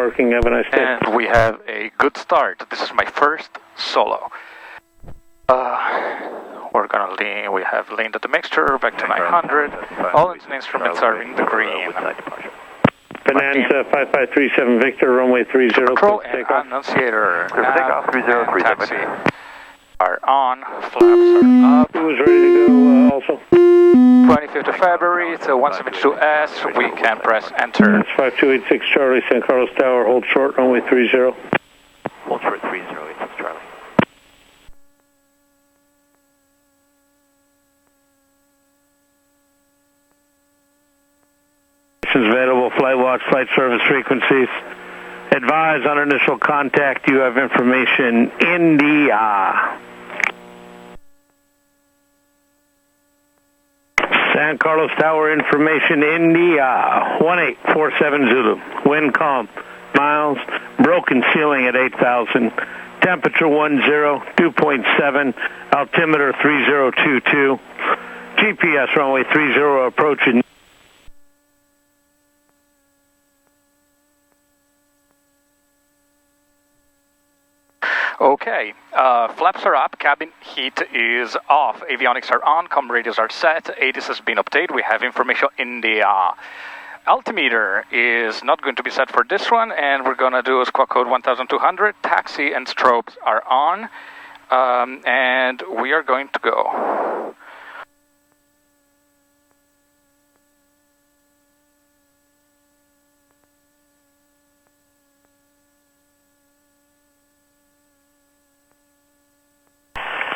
parking. Have a nice day. And we have a good start. This is my first solo. We're gonna lean. We have leaned at the mixture back to 900. All engine instruments are in the green. Bonanza 5537 Victor, runway 30. Control and Annunciator and taxi are on. Flaps are up. Who is ready to go also? 25th of February to 172S. We can press enter. It's 5286 Charlie, San Carlos Tower. Hold short, runway 30. Hold short 3086 Charlie. Available flight watch, flight service frequencies. Advise on initial contact. You have information in-di-aaaa. San Carlos Tower information in-di-aaaa. 1847 Zulu. Wind calm. Miles. Broken ceiling at 8,000. Temperature 10. Dew point 7. Altimeter 3022. GPS runway 30 approaching. Okay, flaps are up, cabin heat is off, avionics are on, comm radios are set, ATIS has been updated, we have information in the altimeter is not going to be set for this one, and we're going to do a squawk code 1200, taxi and strobes are on, and we are going to go.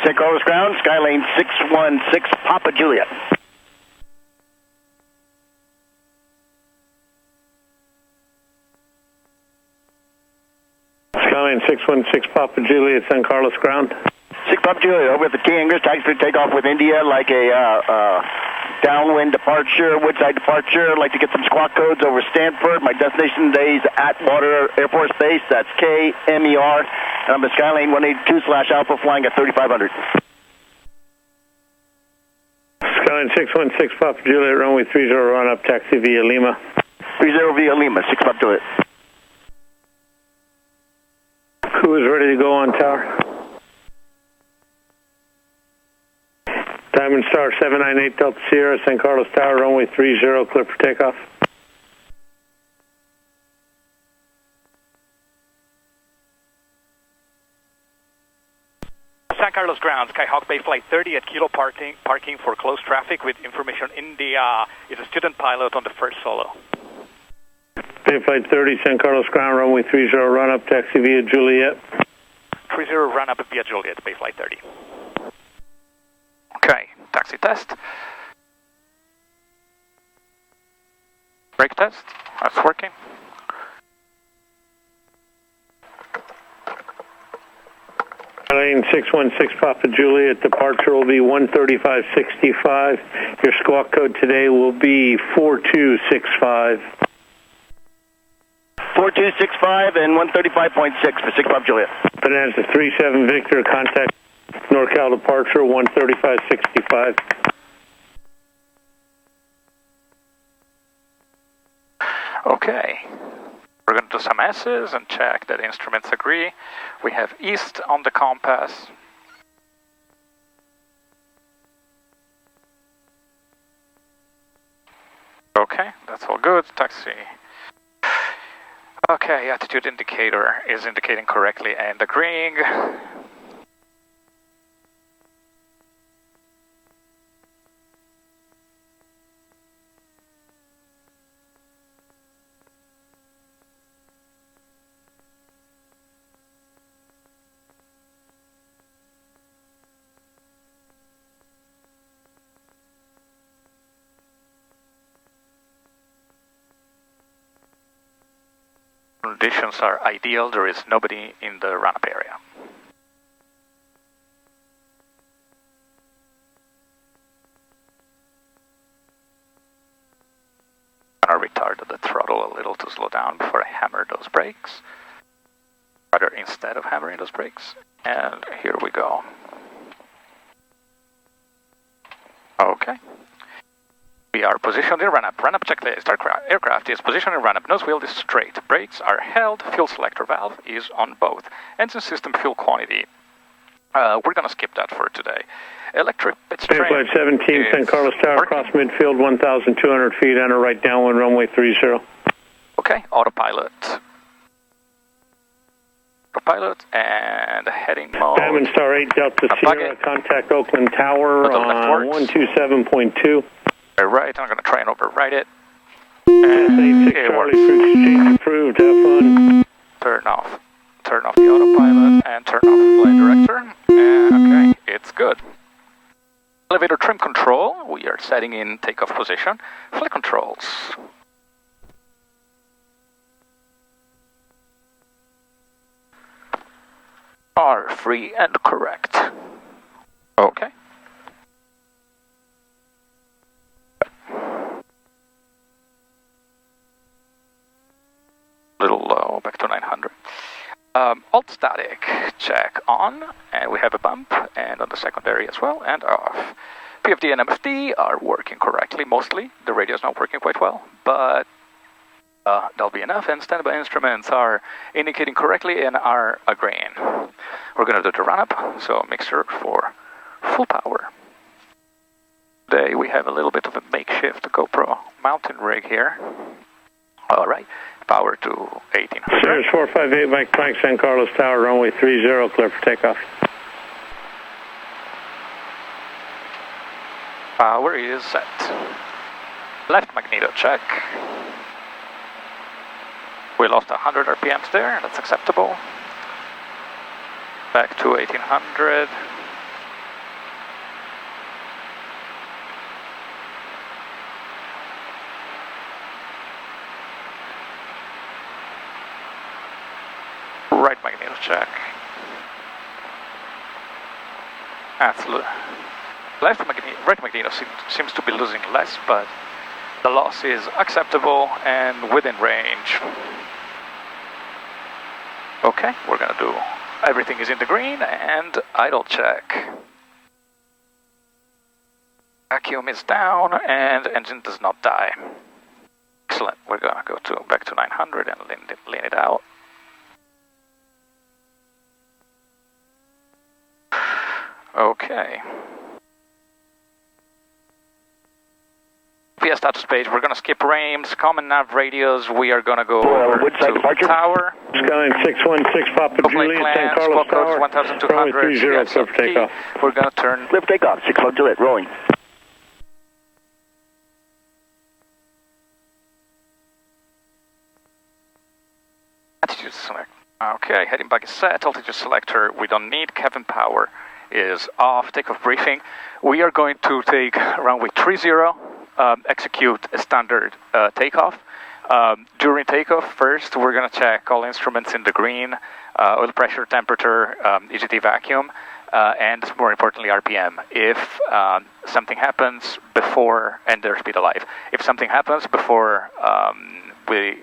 San Carlos ground, Skylane 616 Papa Juliet. Skylane 616 Papa Juliet, San Carlos ground. 6 Papa Juliet, over at the T-Angers, taxi for takeoff with India, like a downwind departure, woodside departure. I'd like to get some squawk codes over Stanford. My destination today is Atwater Air Force Base, that's KMER. And I'm a Skylane 182/Alpha flying at 3500. Skylane 616 Papa Juliet, runway 30 run up, taxi via Lima. 30 via Lima, 6 Papa Juliet. Who is ready to go on tower? Diamond Star 798 Delta Sierra, San Carlos Tower, runway 30, clear for takeoff. San Carlos ground, Skyhawk Bay Flight 30 at Kilo parking for close traffic with information in the, is a student pilot on the first solo. Bay Flight 30, San Carlos ground, runway 30, run up, taxi via Juliet. 30 run up via Juliet, Bay Flight 30. Okay, taxi test. Brake test, that's working. Lane 616 Papa Juliet, departure will be 13565. Your squawk code today will be 4265. 4265 and 135.6 for 6 Papa Juliet. Bonanza 37 Victor, contact NorCal departure 13565. Okay, we're going to do some S's and check that instruments agree. We have east on the compass. Okay, that's all good. Taxi. Okay, attitude indicator is indicating correctly and agreeing. Conditions are ideal, there is nobody in the run-up area. I'm going to retard the throttle a little to slow down before I hammer those brakes. Rather, instead of hammering those brakes. And here we go. We are positioned in run-up. Run-up checklist. Aircraft is positioned in run-up. Nose wheel is straight. Brakes are held. Fuel selector valve is on both. Engine system fuel quantity. We're going to skip that for today. Electric pitch trim. Flight 17, San Carlos Tower, working. cross midfield, 1,200 feet, enter right downwind, runway 30. Okay, autopilot. Autopilot and heading mode. Diamond Star 8, Delta Sierra, contact Oakland Tower on 127.2. Right, I'm going to try and override it. And 86 Charlie for exchange approved, have fun. Turn off the autopilot and turn off flight director. Okay, it's good. Elevator trim control, we are setting in takeoff position. Flight controls. Are free and correct. Okay. Little low, back to 900. Alt static check on, and we have a bump, and on the secondary as well, and off. PFD and MFD are working correctly, mostly. The radio is not working quite well, but that'll be enough, and standby instruments are indicating correctly and are agreeing. We're going to do the run-up, so mixer for full power. Today we have a little bit of a makeshift GoPro mountain rig here. All right, power to 1800. Cirrus 458, Mike, San Carlos Tower, runway 30, clear for takeoff. Power is set. Left magneto check. We lost 100 RPMs there, that's acceptable. Back to 1800. Right magneto check. That's right magneto seems to be losing less, but the loss is acceptable and within range. Okay, we're gonna do everything is in the green and idle check. Vacuum is down and engine does not die. Excellent. We're gonna go back to 900 and lean it out. Okay. VS status page, we're going to skip RAMs, common nav radios, we are going to go over to departure? tower. Skyline 616 Papa Juliet, San Carlos Tower, 1200, runway 30, clear for takeoff. We're going to turn... Clear for takeoff, 61 Juliet, rolling. Attitude select. Okay, heading back is set, altitude selector, we don't need, cabin power is off, takeoff briefing. We are going to take runway 30, execute a standard takeoff. During takeoff, first we're going to check all instruments in the green, oil pressure, temperature, EGT vacuum, and more importantly RPM. If something happens before, and their speed alive, if something happens before we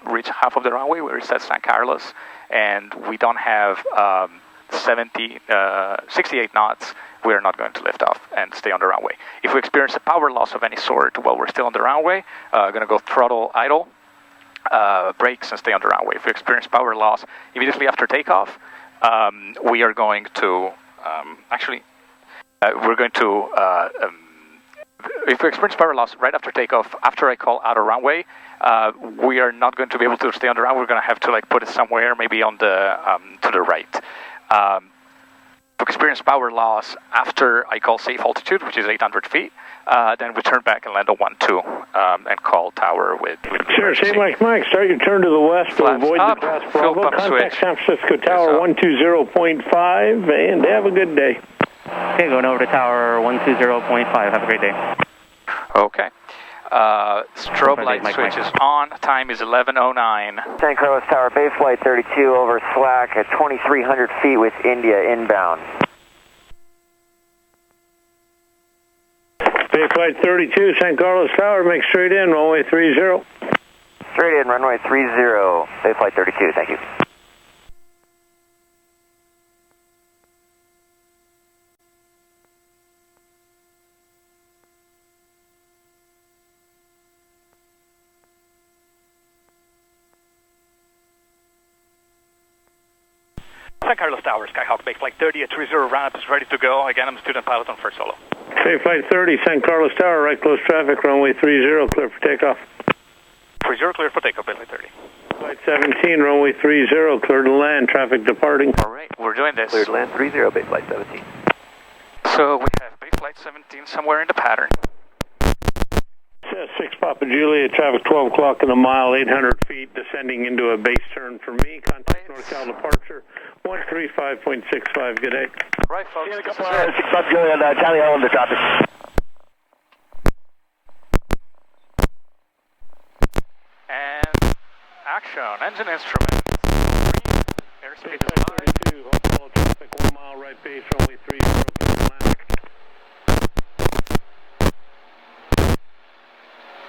reach half of the runway, we reset San Carlos, and we don't have 68 knots, we are not going to lift off and stay on the runway. If we experience a power loss of any sort while we're still on the runway, going to go throttle idle, brakes and stay on the runway. If we experience power loss immediately after takeoff, we are going to, if we experience power loss right after takeoff, after I call out a runway, we are not going to be able to stay on the runway. We're going to have to put it somewhere, maybe on the to the right. If we experience power loss after I call safe altitude, which is 800 feet, then we turn back and land on 1-2 and call tower with Sure, say Mike, start your turn to the west to avoid the class Bravo. Contact San Francisco Tower 120.5 and have a good day. Okay, going over to tower 120.5. Have a great day. Okay. Strobe light switch is on. Time is 11:09. San Carlos Tower, Bay Flight 32 over Slack at 2,300 feet with India inbound. Bay Flight 32, San Carlos Tower, make straight in, runway 30. Straight in, runway 30, Bay Flight 32, thank you. San Carlos Tower, Skyhawk, Bay Flight 30 at 30, ramp is ready to go. Again, I'm student pilot on First Solo. Bay Flight 30, San Carlos Tower, right close traffic, runway 30, clear for takeoff. 30, clear for takeoff, Bay Flight 30. Flight 17, runway 30, clear to land, traffic departing. Alright, we're doing this. Cleared land 30, Bay Flight 17. So we have Bay Flight 17 somewhere in the pattern. 6 Papa Juliet, traffic 12 o'clock in the mile, 800 feet, descending into a base turn for me. Contact NorCal departure, 135.65, good day. Right, folks, See you in a this couple is hours, it. 6 Papa Juliet, Charlie Island, the traffic. And action, engine instruments. Airspeed is high. 32, follow traffic, 1 mile, right base, runway 30, clear to land.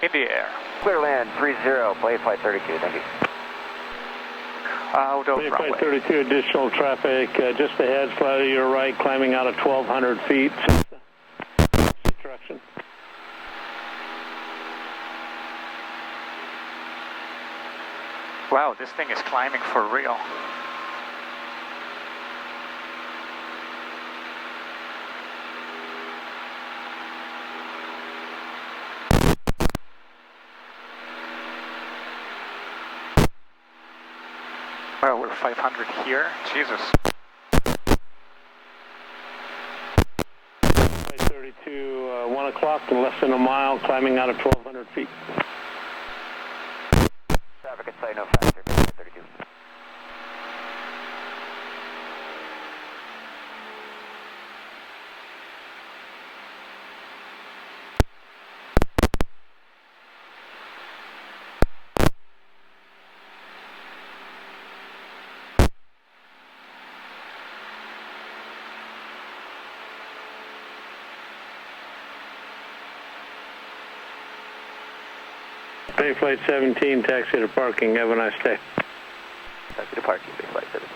In the air. Clear land 30, Bay Flight 32, thank you. Out of Bay Flight runway. 32, additional traffic just ahead, slightly to your right, climbing out of 1,200 feet. Direction. Wow, this thing is climbing for real. Wow, we're 500 here. Jesus. Flight 32, 1 o'clock in less than a mile, climbing out of 1,200 feet. Traffic at site, no factor, Bay Flight 32. Bay Flight 17, taxi to parking. Have a nice day. Taxi to parking, Bay Flight 17.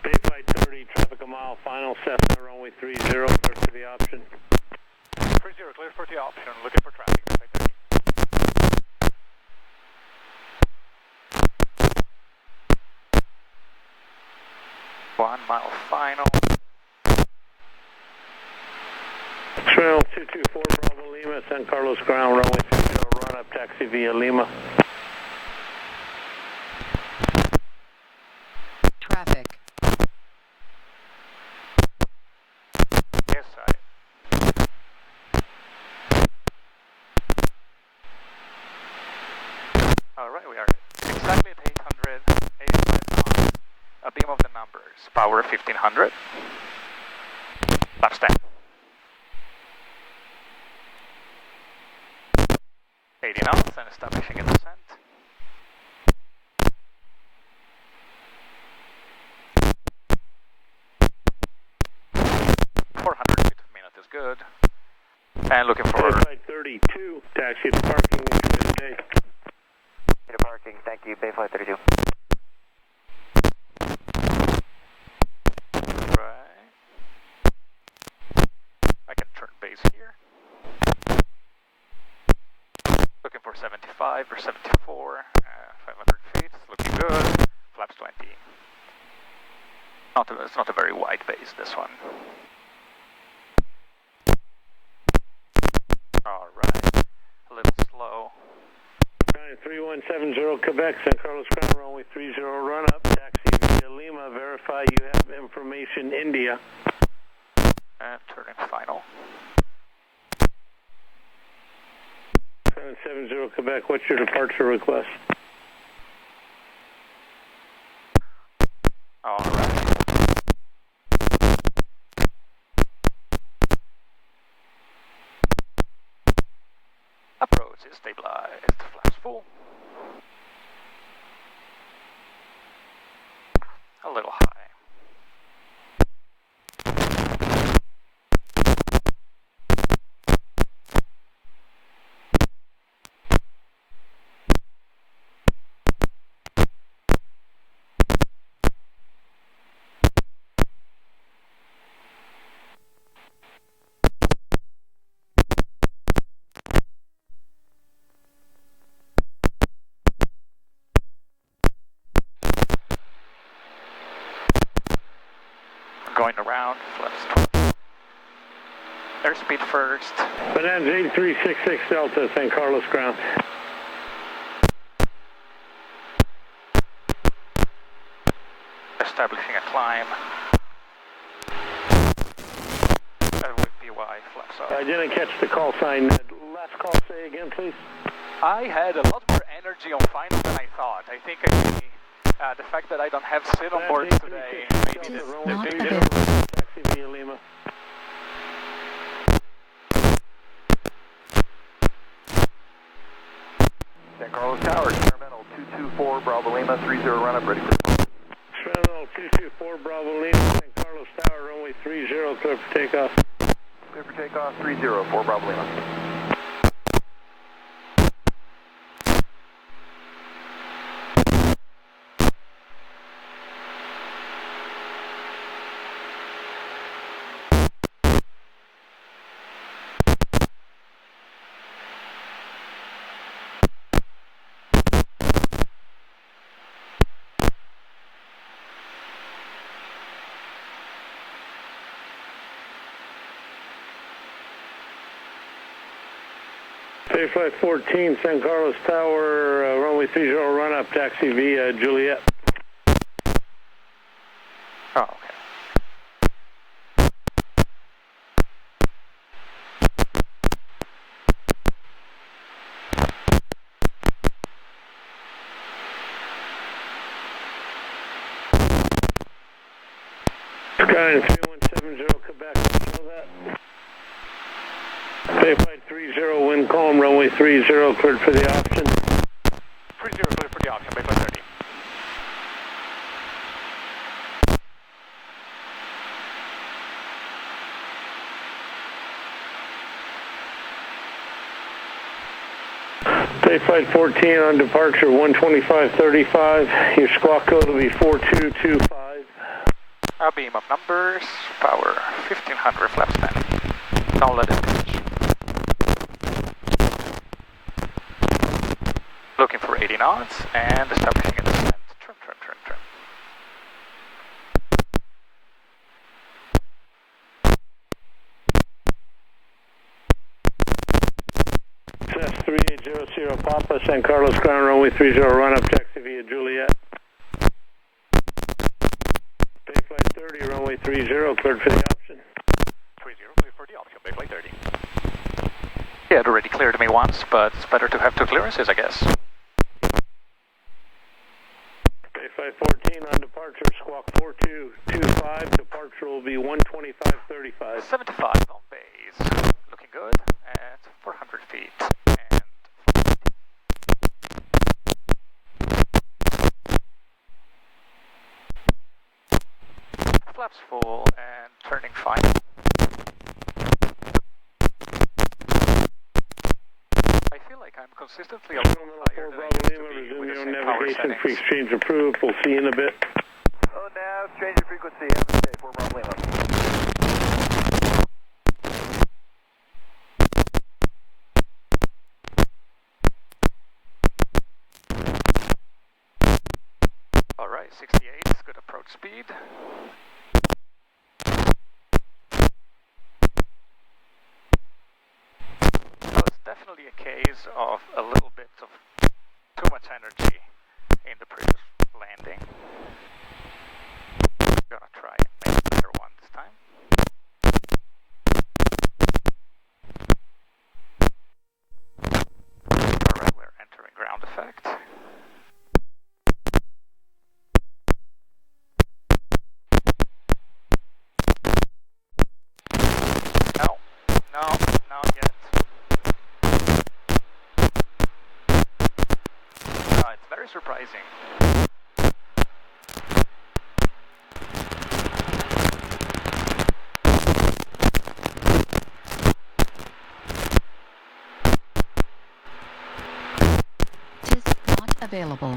Bay Flight 30, traffic a mile, final Cessna, runway 30, clear for the option. 30, clear for the option. Looking for traffic. Bay Flight 30. 1 mile final. Trail 224 Bravo Lima, San Carlos ground, runway 30, run up, taxi via Lima. Traffic. Yes, Alright, we are exactly at 885 knots. A beam of the numbers. Power 1500. Lap stand. 80 knots and establishing a descent. Is good. And looking for Bay Flight 32, taxi to parking. Good day. To parking, thank you, Bay Flight 32. right. I can turn base here. Looking for 75 or 74, 500 feet, looking good. Flaps 20. It's not a very wide base, this one. Alright, a little slow. 3170 Quebec, San Carlos ground, runway 30, run up, taxi via Lima, verify you have information India. And turning final. 770 Quebec, what's your departure request? Alright. Approach is stabilized, flaps full. A little high. going around, flaps 12. Airspeed first. Bonanza 8366 Delta, San Carlos ground. Establishing a climb. With PY, flaps up. I didn't catch the call sign. Last call, say again, please. I had a lot more energy on final than I thought. I think the fact that I don't have Sid on board today made it the big difference. Taxi via Lima. San Carlos Tower, experimental 224 Bravo Lima, 30 run up, ready for Experimental 224 Bravo Lima, San Carlos Tower, runway 30, clear for takeoff. clear for takeoff, 304 Bravo Lima. Flight 14, San Carlos Tower, runway 30, run up, taxi via Juliet. Oh, okay. Sky 3170 Quebec, know that. Flight 30, wind calm, runway 30, cleared for the option. 30 clear for the option, Bayflight 30. Flight 14 on departure 125.35. Your squawk code will be 4225. I'll beam up numbers, power 1500, flaps 10. Don't let it pitch. Looking for 80 knots and establishing a descent. Trim, trim, trim, trim. Success 3800 Papa, San Carlos ground, runway 30, run up, taxi via Juliet. Flight 30, runway 30, cleared for the option. 30 clear for the option, Bayflight 30. He had already cleared me once, but it's better to have two clearances, I guess. Flight 14 on departure, squawk 4225, departure will be 125.35. 75 on base. Looking good at 400 feet. And flaps full and turning fine. I feel like I'm consistently a little higher than I used to be with the same power Navigation settings. pre-exchange approved. We'll see you in a bit. Oh, nav, change your frequency, have a day, 4 Bravo Lima. Alright, 68 is good approach speed. Well, it's definitely a case of a little bit of too much energy in the previous landing. Gonna try and make a better one this time. Alright, we're entering ground effect. No, not yet. It's very surprising. TIS not available.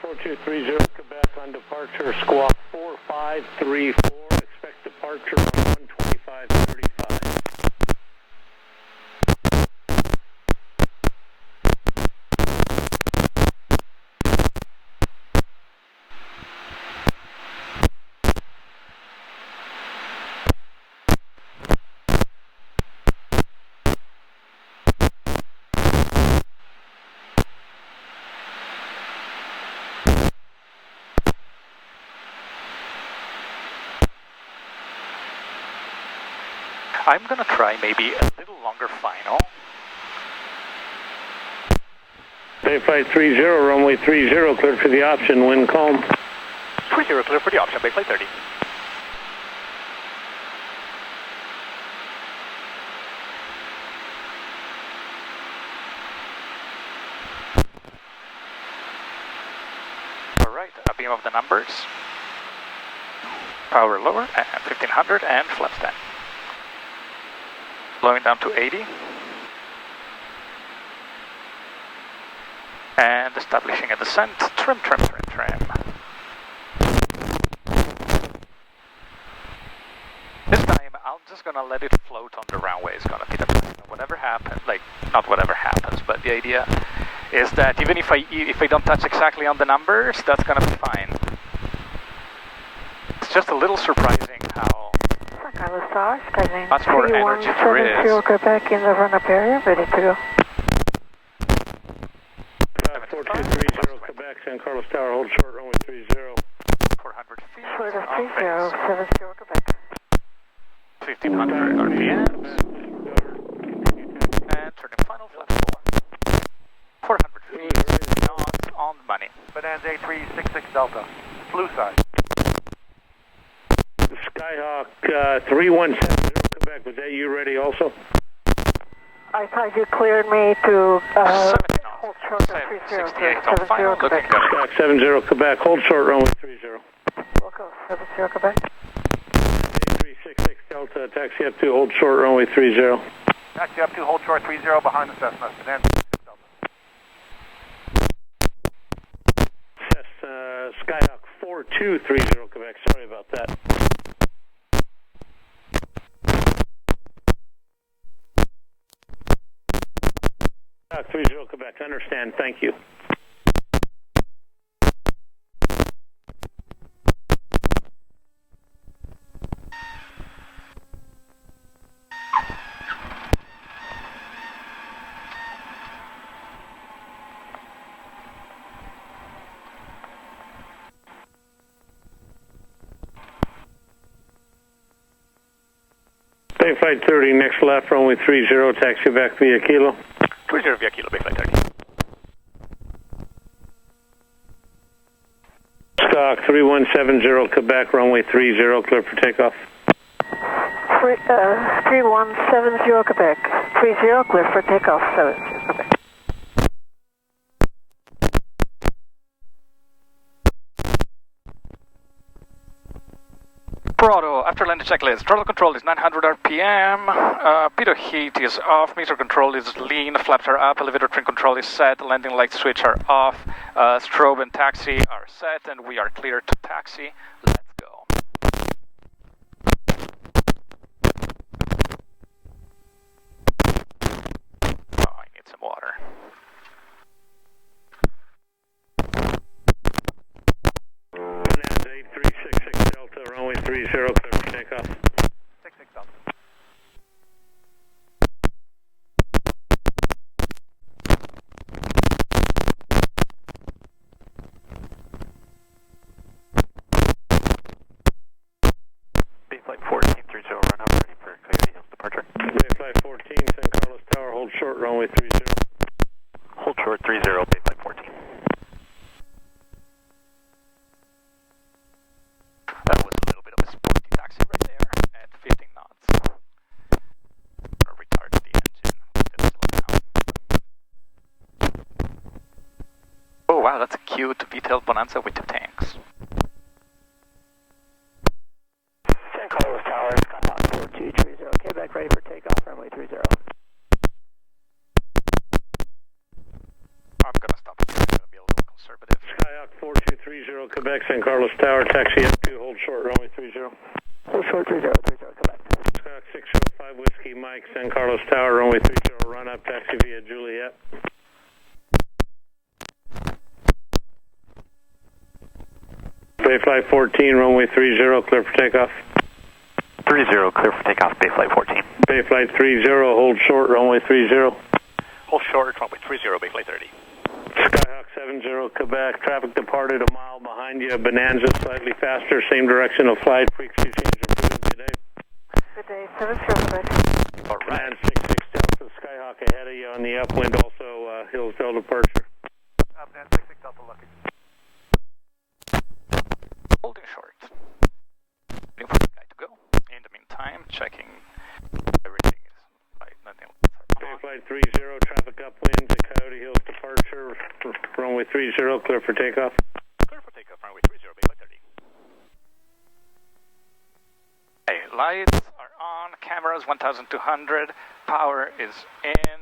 4230 Quebec on departure, squawk 4534. Expect departure on 12535. I'm gonna try maybe a little longer final. Bayflight 30, runway 30, cleared for the option, wind calm. 30, clear for the option, Bayflight 30. Alright, a beam of the numbers. Power lower at 1500 and flaps 10. Blowing down to 80. And establishing a descent. Trim, trim, trim, trim. This time, I'm just gonna let it float on the runway. It's gonna be the plan. Whatever happens, like, not whatever happens, but the idea is that even if I don't touch exactly on the numbers, that's gonna be fine. It's just a little surprising how much more energy there is. Quebec in the run-up area, ready to go. 4230 Quebec, San Carlos Tower, hold short, runway 30. 400 feet. Florida on 3070 Quebec. 1500 RPMs. And turning final flat 400 feet, not on the money. Bonanza 8366 Delta, blue side. Skyhawk 3170 Quebec, was that you ready also? I thought you cleared me to 70 hold short of 68 on final, looking good. Skyhawk 70 Quebec, hold short, runway 30. Welcome, 70 Quebec. 8366 Delta, taxi up to hold short, runway 30. Taxi up to hold short 30 behind the Cessna, Bonanza 66 Delta. Cessna Skyhawk 4230 Quebec, sorry about that. Skyhawk 30 Quebec, understand, thank you. Bayflight 30, next left, runway 30, taxi back via Kilo. 30 via Kilo, Bayflight 30. Stock 3170 Quebec, runway 30, clear for takeoff. 3170 Quebec. 30 clear for takeoff, 70 Quebec. Throttle, after landing checklist, throttle control is 900 RPM, pitot heat is off, meter control is lean, flaps are up, elevator trim control is set, landing light switch are off, strobe and taxi are set, and we are clear to taxi. Let's go. Oh, I need some water. Bonanza 8366 Delta, runway 30, clear for takeoff. 66 Delta. Bayflight 1430, run up, ready for clarity of departure. Bayflight 14, San Carlos Tower, hold short, runway 30. Hold short 30, Bayflight 14. That was a little bit of a sporty taxi right there at 15 knots. Gonna retard the engine. Let it slow down. Oh wow, that's a cute detailed Bonanza with two tanks. San Carlos Tower, Skyhawk 4230 Quebec, ready for takeoff, runway 30. I'm gonna stop here. I'm gonna be a little conservative. Skyhawk Skyhawk 4230 Quebec, San Carlos Tower, taxi F2, hold short, runway 30. Hold short 3030 Quebec. Skyhawk 605 Whiskey Mike, San Carlos Tower, runway 30, run up, taxi via Juliet. Bayflight 14, runway 30, clear for takeoff. 30, clear for takeoff, Bayflight 14. Bayflight 30, hold short, runway 30. Hold short, runway 30, Bayflight 30. Skyhawk 70 Quebec, traffic departed a mile behind you, Bonanza slightly faster, same direction of flight, frequency change approved, good day. Good day, 70 Quebec. All right. Man 66 Delta, Skyhawk ahead of you on the upwind, also Hillsdale departure. Man 66 Delta, lucky. Holding short. Waiting for the guy to go. In the meantime, checking everything is right. Nothing. Flight 30, traffic upwind to Coyote Hills departure, runway 30, clear for takeoff. Clear for takeoff, runway 30, Bayflight 30. Hey, lights are on, cameras 1200, power is in.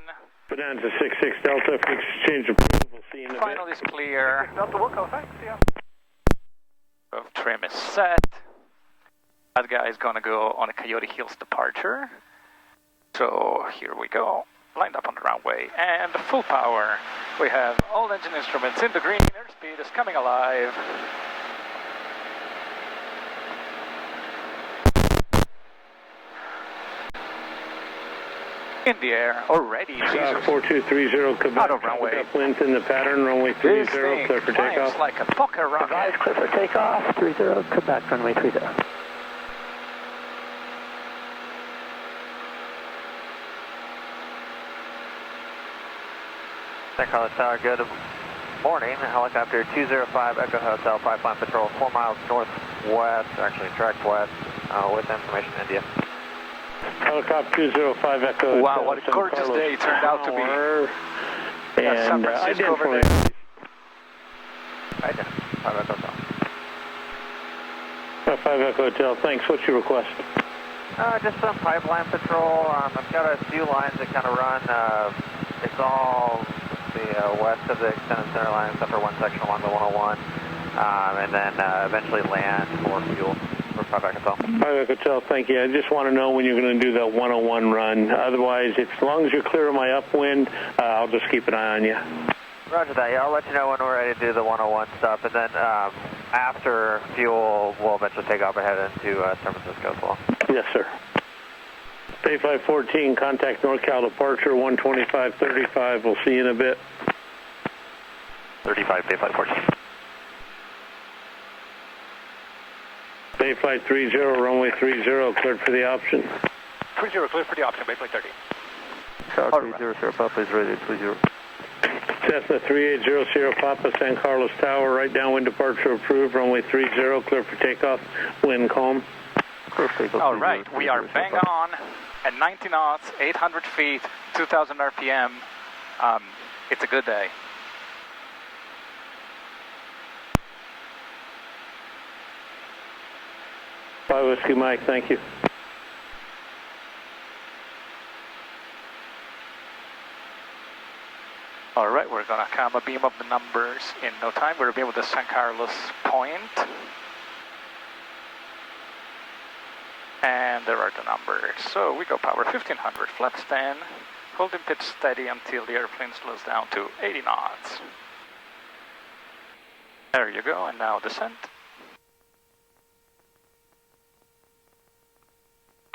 Bonanza 66 Delta, frequency change approved, we'll see you in a Final bit. is clear. Delta, we'll go, thanks, yeah. Trim is set. That guy is gonna go on a Coyote Hills departure. So here we go. Lined up on the runway and full power. We have all engine instruments in the green. Airspeed is coming alive. In the air already. 4230 Quebec, Out of runway. upwind in the pattern, runway 30, This thing clear for flies takeoff. like a poker rocket. Advise, clear for takeoff, 30, Quebec, runway 30. San Carlos Tower, good morning. Helicopter 205 Echo Hotel, pipeline patrol 4 miles northwest, actually track west, with information India. Helicopter 205 Echo. Wow, what a San gorgeous Carlos day it turned out to be. Tower. Yeah, San And I did Francisco over for there. Right there, 5 Echo Hotel. 5 Echo Hotel, thanks. What's your request? Just some pipeline patrol. I've got a few lines that kind of run. It's all west of the extended center line, except for one section along the 101, and then eventually land for fuel for 5 Echo Hotel. 5 Echo Hotel, thank you. I just want to know when you're going to do that 101 run. Otherwise, as long as you're clear of my upwind, I'll just keep an eye on you. Roger that. Yeah, I'll let you know when we're ready to do the 101 stuff, and then after fuel, we'll eventually take off ahead into San Francisco as well. Yes, sir. Bayflight 14, contact NorCal departure 12535. We'll see you in a bit. 35, Bayflight 14. Bayflight 30, runway 30, cleared for the option. 30, clear for the option, Bayflight 30. Shark 300, Papa is ready, 30. Cessna 3800 Sierra Papa, San Carlos Tower, right downwind departure approved, runway 30, clear for takeoff, wind calm. All right, we are bang on at 90 knots, 800 feet, 2000 RPM. It's a good day. Bye, Whiskey Mike, thank you. All right, we're gonna comma beam up the numbers in no time. We're beam with the San Carlos point. And there are the numbers. So we go power 1500, flaps 10, holding pitch steady until the airplane slows down to 80 knots. There you go, and now descent.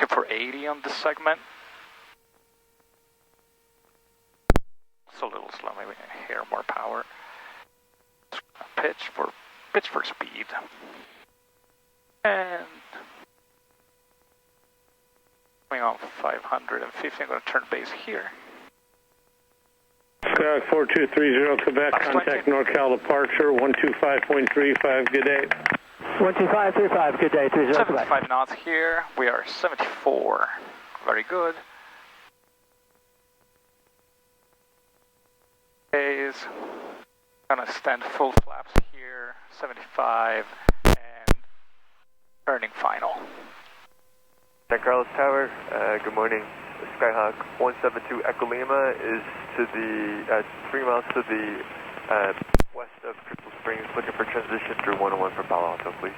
Looking for 80 on this segment. It's a little slow, maybe a hair more power. Pitch for speed. And going on 550, I'm going to turn base here. Skyhawk 4230 Quebec, contact NorCal departure 125.35, good day. 12535, good day, 30 Quebec. 75 knots here, we are 74, very good. Is gonna stand full flaps here, 75, and turning final. San Carlos Tower, good morning. Skyhawk 172 Echo Lima is to the 3 miles to the west of Crystal Springs, looking for transition through 101 for Palo Alto, please.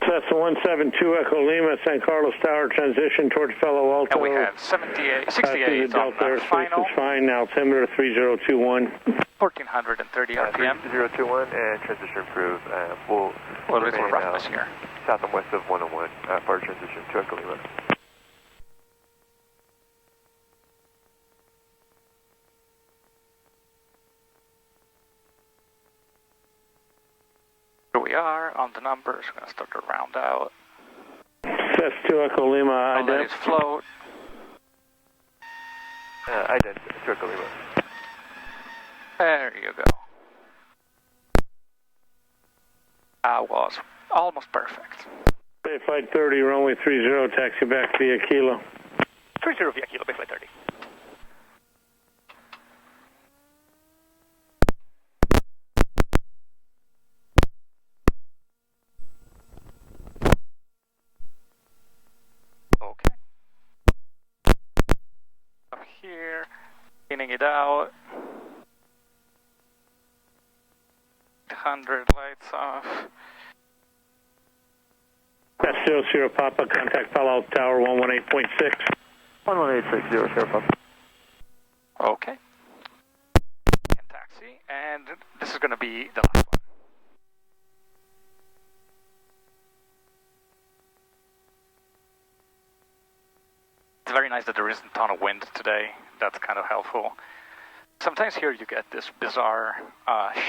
Cessna 172 Echo Lima, San Carlos Tower, transition towards Palo Alto. And we have 68 the Delta on final. Airspace is fine, now altimeter 3021. 1430 RPM. 3021 and transition approved. We'll little roughness here. South and west of 101 for transition to Echo Lima. Here we are on the numbers. We're going to start to round out. Cess2 Echo Lima, I'll let it float. Ident to Echo Lima. There you go. That was almost perfect. Bay Flight 30, runway 30, taxi back via Kilo. 30 via Kilo, Bay Flight 30. Okay. Up here, cleaning it out. 100 lights off. That's 00 Papa, contact Palo Alto Tower 118.6. 11860, Sierra Papa. Okay. And taxi, and this is going to be the last one. It's very nice that there isn't a ton of wind today. That's kind of helpful. Sometimes here you get this bizarre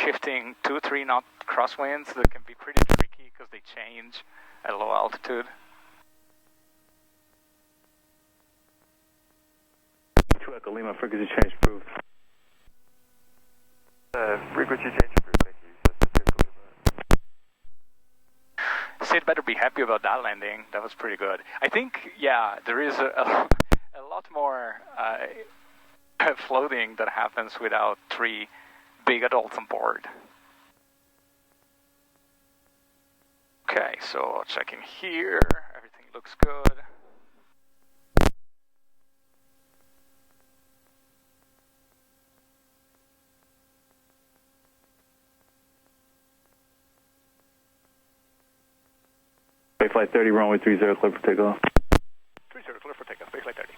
shifting 2-3 knot crosswinds that can be pretty tricky because they change at low altitude. Echo Lima, frequency change approved. Frequency change approved, thank you. Sid better be happy about that landing. That was pretty good. I think, yeah, there is a lot more floating that happens without 3 big adults on board. Okay, so checking here, everything looks good. Bay Flight 30, runway 30, clear for takeoff. 30, clear for takeoff, Bay Flight 30.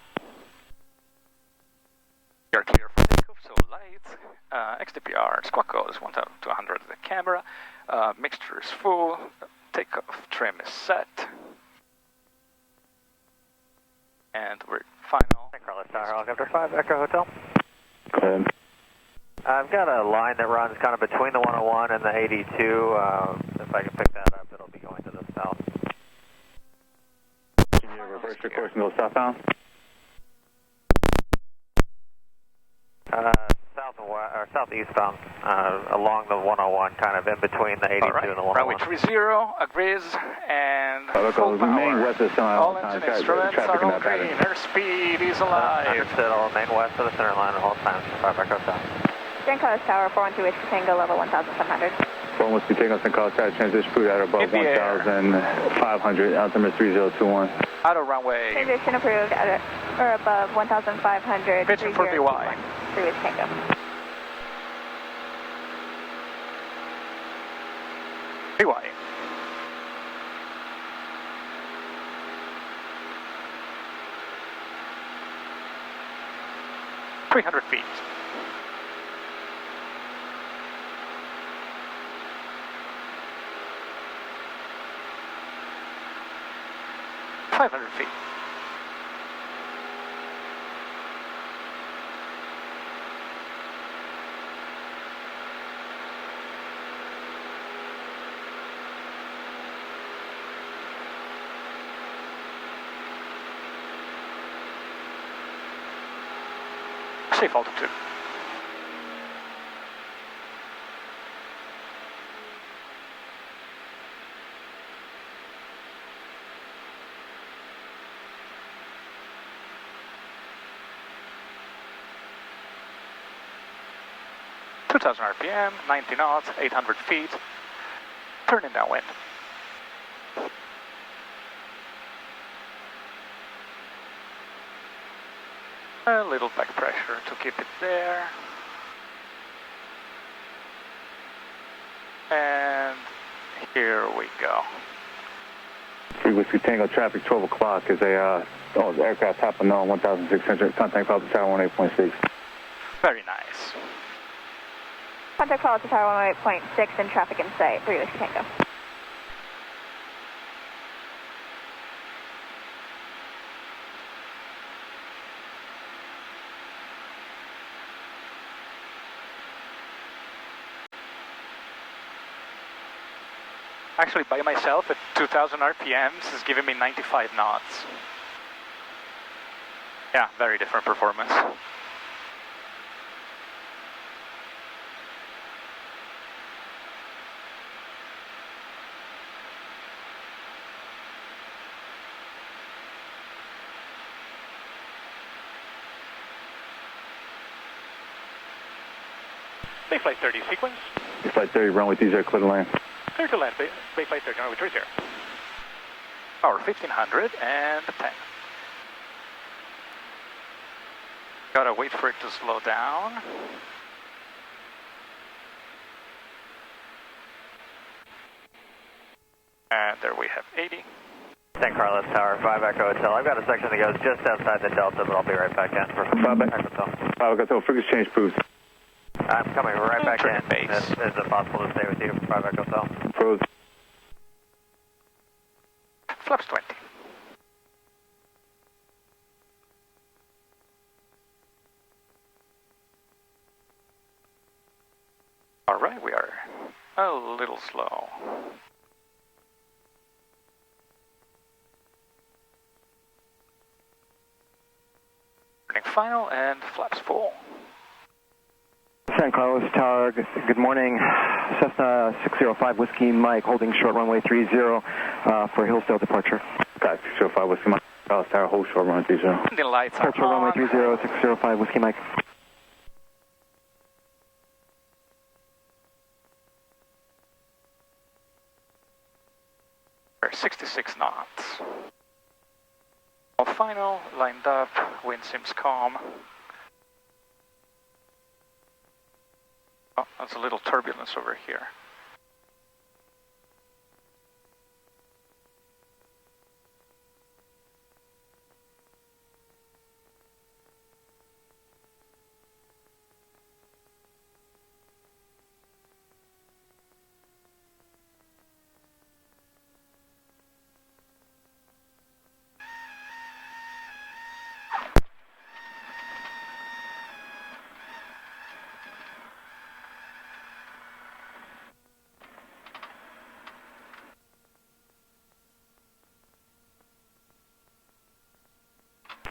We are clear for takeoff, so lights, XDPR, squawk code is 1000 to 100 of the camera, mixture is full, takeoff trim is set, and we're final. San Carlos Tower, Helicopter 5, Echo Hotel. Go ahead. I've got a line that runs kind of between the 101 and the 82. If I can pick that up, it'll be going to the south. Can you reverse your course and go southbound? Southeastbound, along the 101, kind of in between the 82 and the 101. Runway 30, agrees, and full remain power. west of Sun All engine instruments are on green, airspeed is alive. Understood, I'll remain west of the center line at all times, 5 Echo South. San Carlos Tower, 412 Whiskey Tango, level 1,700. 4 must be taking us in call side, transition crew at above 1,500, altimeter 3021. Auto runway. Transition approved at or above 1,500. Pitching for BY. 3 Whiskey Tango. BY. .300 feet. .500 feet. Safe altitude. .2,000 RPM, 90 knots, 800 feet, turning downwind. A little back pressure to keep it there. And here we go. 3 Whiskey Tango traffic, 12 o'clock is the aircraft top unknown, 1,600, contact Papa Tower 18.6. Very nice. Contact Papa Tower 18.6 and traffic in sight, 3 Whiskey Tango. Actually, by myself at 2,000 RPMs is giving me 95 knots. Yeah, very different performance. Bayflight 30 sequence. Bayflight 30, runway 30, clear to land. Clear to land, Bayflight 30, runway 30. Power 1510. Gotta wait for it to slow down. And there we have 80. San Carlos Tower, 5 Echo Hotel. I've got a section that goes just outside the Delta, but I'll be right back in for 5 Echo Hotel. 5 Echo Hotel, frequency change approved. I'm coming right back in. Is it possible to stay with you for 5 Echo Hotel? Approved. Flaps 20. All right, we are a little slow. Turning final and flaps full. San Carlos Tower, good morning. Cessna 605 Whiskey Mike holding short runway 30 for Hillsdale departure. Got 605 Whiskey Mike, Carlos Tower, hold short runway 30. The lights are hold short runway 30, 605 Whiskey Mike. We're 66 knots. All final, lined up, wind seems calm. Oh, there's a little turbulence over here.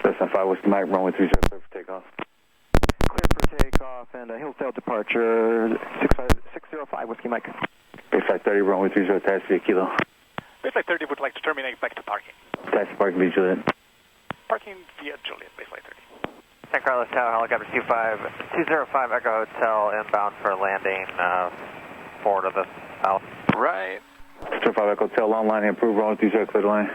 Cessna 5 Whiskey Mike, runway 30, clear for takeoff. Clear for takeoff and Hillsdale departure, 605 Whiskey Mike. Bayflight 30, runway 30, taxi via Kilo. Bayflight 30 would like to terminate back to parking. Taxi parking via Juliet. Parking via Juliet, Bayflight 30. San Carlos Tower, helicopter 205 Echo Hotel, inbound for landing, forward to the south. Right. 205 Echo Hotel, long landing approved, runway 30, clear to land.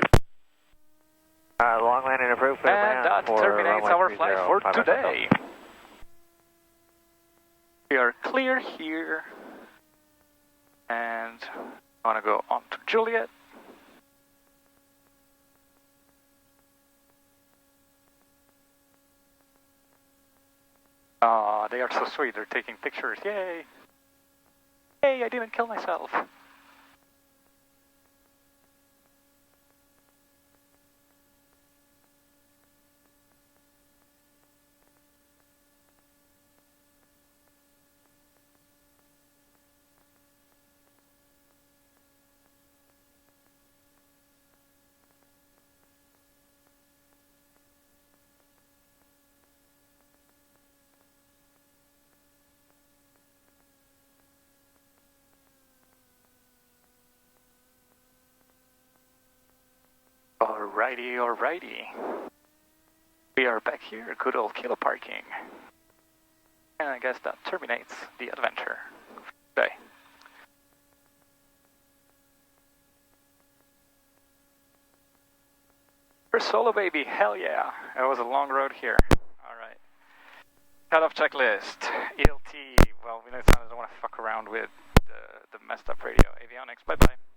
Long landing approved, clear and land that for terminates our flight for 5 today. We are clear here. And I want to go on to Juliet. Ah, they are so sweet. They're taking pictures. Yay! Yay, I didn't kill myself. Alrighty. We are back here, good old Kilo parking. And I guess that terminates the adventure today. First solo baby, hell yeah. It was a long road here. Alright. Cut-off checklist. ELT, well, we don't want to fuck around with the Messed up radio, Avionics, bye-bye.